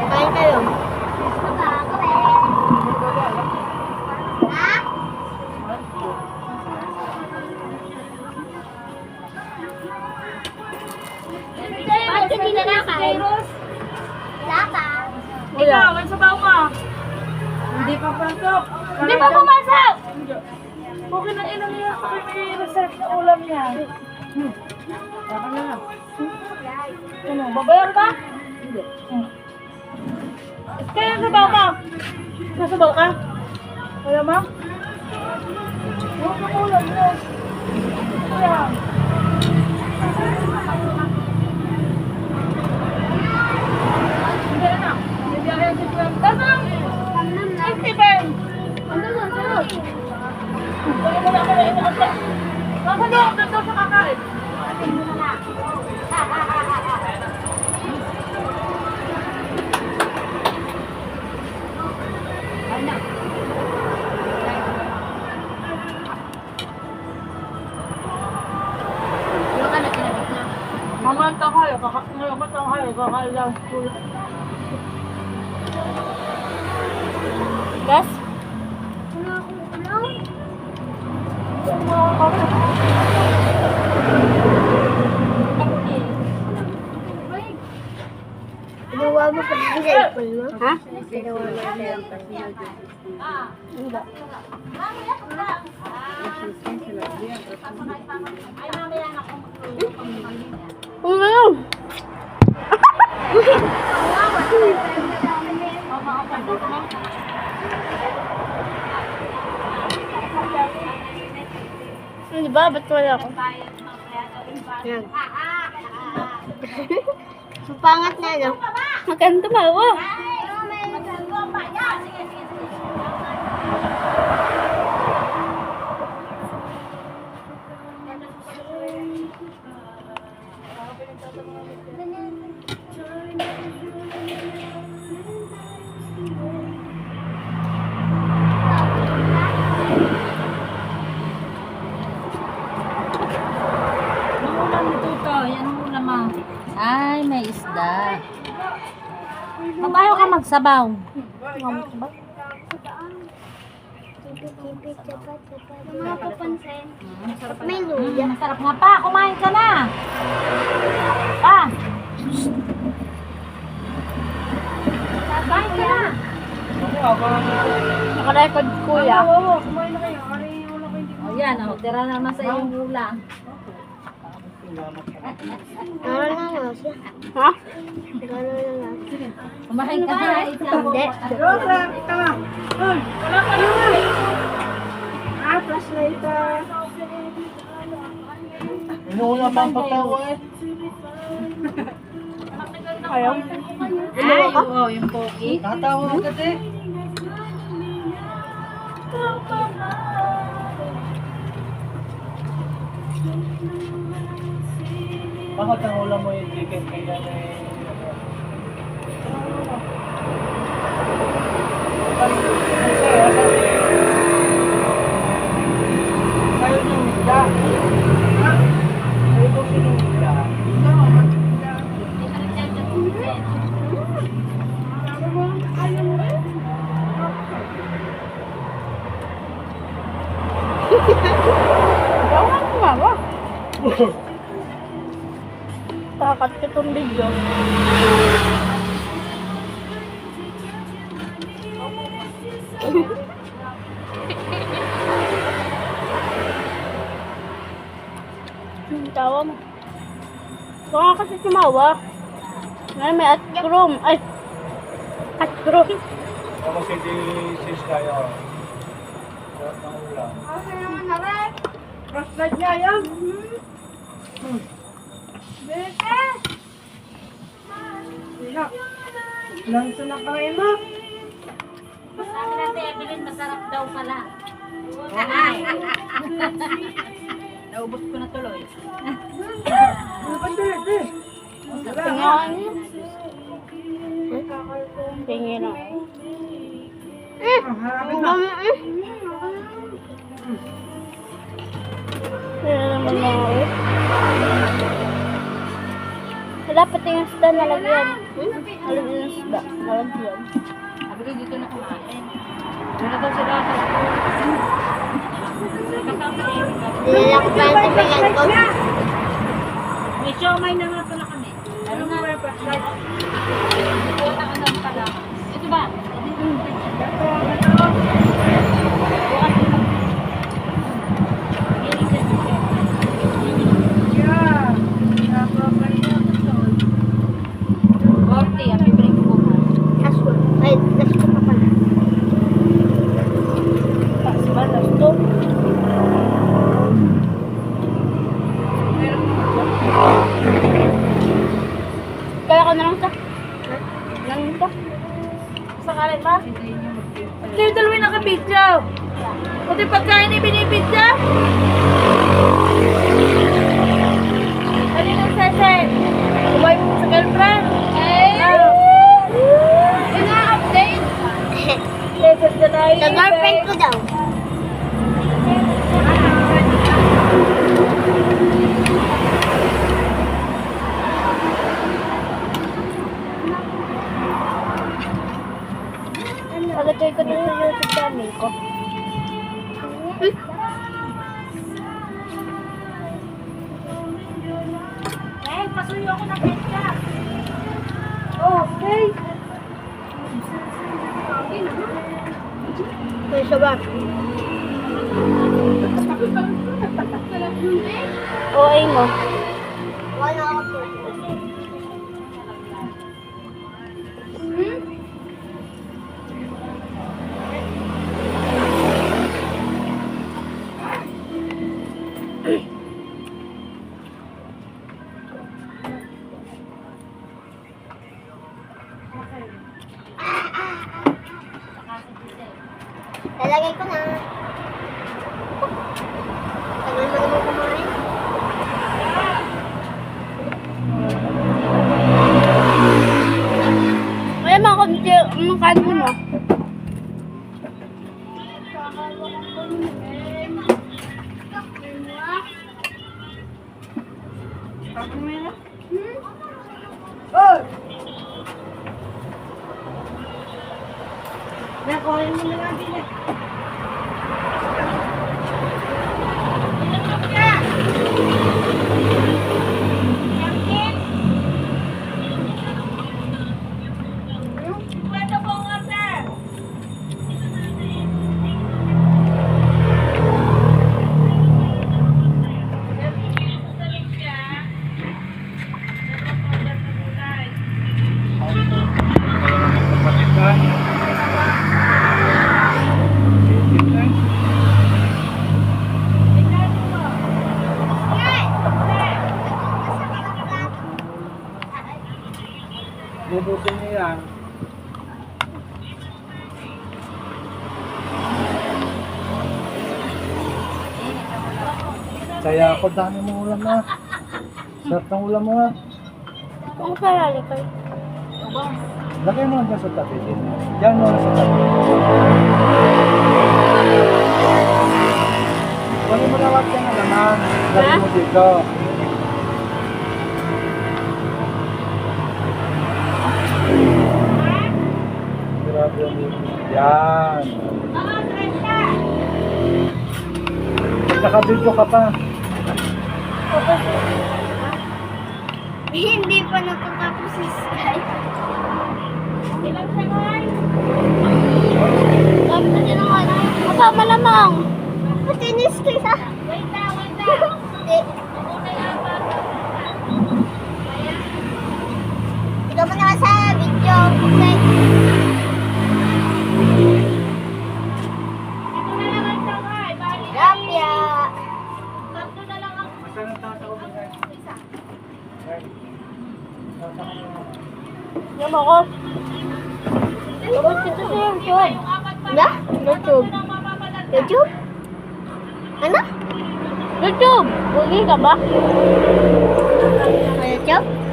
Kain kayo. Bakit hindi na nakain? Lata. Ikaw, ang sabaw mo. Hindi pa pasok. Hindi pa pumasok! Okay na ilang niya. Okay, may reserve na ulam niya. Baka na lang. Ano, babayan ka? Hindi. Kaya ang sabaw mo? Nasabaw ka? Kaya mo? Huwag na ulam mo. Kaya. Hindi na. Hindi ayaw si Pwem. Tanong! Ay, si Pwem! Ano na, ano? Kaya mo na ako na inaasa. Baka doon, doon sa kakain. Mamantang kayo, kakain lang. Gas? Ginawa mo pa din sa ipon mo? Ha? Ginawa mo pa din sa ipon mo? Hindi. Ano? Di ba? Ba't wala ako? Yan. Supangat na, no? Magkano tumawa? Ay, may isda. Mabayo ka magsabaw. Magsabaw? Mga papansin. May luya. Masarap nga pa. Kumain ka na. Pa. Kumain ka na. Nakarecord kuya. Kumain na kayo. Wala ko hindi. O yan, o. Tira naman sa iyong hula. Ano na nga siya? Ha? Ano na nga? Kumain ka na. Hindi. Rosa, tama. Uy, wala ka na. Flashlight. Inuuna pa ang pagtawa eh. Ayaw? Ay, oo, yung poki. Tatawa ka kasi. Bakit ang ulam mo yung chicken kaya na eh? Kayo yung isda. Kayo yung isda. Bawang kumawa. Takat ka itong video. Tawa mo. Baka kasi sumawa. Ngayon may at-chrome. Ay! At-chrome. Tapos hindi sis kayo. Sarap ng ulam. Flashlight niya yan. Bete! Ilang sunak na kayo mo? Sabi natin, Evelyn, masarap daw pala. Naubos ko na tuloy. Ano ba dito? Tingnan niyo. Tingin na. Harapin na. Kaya naman mga Wala pati yung isda nalagyan. Nalagyan yung isda. Nalagyan. Sabi ko dito na kumain. Meron na daw sila sa school. Kasama ni Erika. Nilakpan sa pilan ko. May siomay na nga pala kami. Ano nga? Ito na ka pala. Ito ba? Forty, ang bibili ko po. Last one. Ay, last two pa pala. Last ba? Last two? Kaya ko na lang ito. Lang ito. Sangalan ba? At kayo dalawin nakabidyo. Pati pagkain ay binibidyo. Ano yung sese? Kumain mo sa girlfriend? Ina-update. Sese na na Sa girlfriend ko daw. Pagatoy ko din sa YouTube channel ko. Eh, pasuyo ako ng ketchup. Okay. Kaya siya ba? OA mo. Wala ako po. Lalagay ko na. Tagal mo naman kumain. Kaya mga konti, mga kanto mo. Nakuha mo na lang din eh. Kapatid ka? Bubusin niyo yan. Saya ako, dami mong ulam na. Sarap ng ulam mo ha. Kung sarali kayo. Lagay mo lang dyan sa tabi din. Diyan mo lang sa tabi. Wala mo na wag yan na naman. Lagay mo dito. Grabe yung yan. Naka-video ka pa. Hindi pa natatapos si Sky. Ilang sakay? Sabi na din ako, kasama lamang. Matinis kayo sa... Wait lang. Ikaw mo naman sa video. Okay. Ito na lang ang sakay. Bali. Rapya. Tatlo na lang ang Saan ang tatawag mo ngayon? isa. Yan ako. Tapos ito sa YouTube. Na? YouTube. YouTube? Ano? YouTube! Huwag ka ba? YouTube?